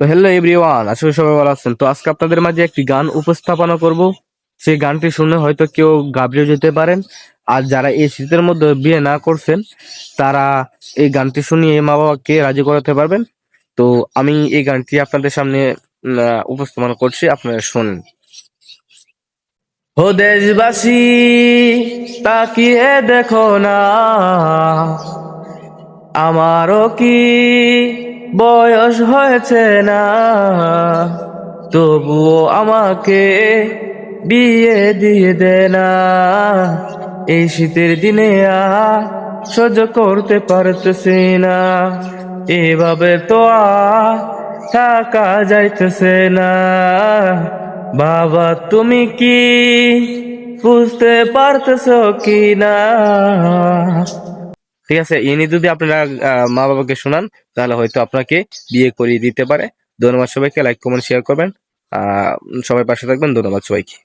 তো hello everyone, আসলে সবাই ভালো আছেন। তো আজকে আপনাদের মাঝে একটি গান উপস্থাপনা করব। সেই গানটি শুনে হয়তো কেউ ঘাবড়ে যেতে পারেন। আর যারা এই শীতের মধ্যে বিয়ে না করছেন, তারা এই গানটি শুনিয়ে মা বাবাকে রাজি করাতে পারবেন। তো আমি এই গানটি আপনাদের সামনে উপস্থাপনা করছি, আপনারা শুনুন। ও দেশবাসী, তাকিয়ে দেখো না, আমারও কি বয়স হয়েছে না, তবুও আমাকে বিয়ে দিয়ে দে না। এই শীতের দিনে আর সহ্য করতে পারতেছি না, এভাবে তো আর থাকা যাইতেছে না। বাবা তুমি কি বুঝতে পারতেছো কি না? ঠিক আছে, ইনি যদি আপনারা মা বাবাকে শোনান, তাহলে হয়তো আপনাকে বিয়ে করিয়ে দিতে পারে। ধন্যবাদ সবাইকে, লাইক কমেন্ট শেয়ার করবেন। সবাই পাশে থাকবেন। ধন্যবাদ সবাইকে।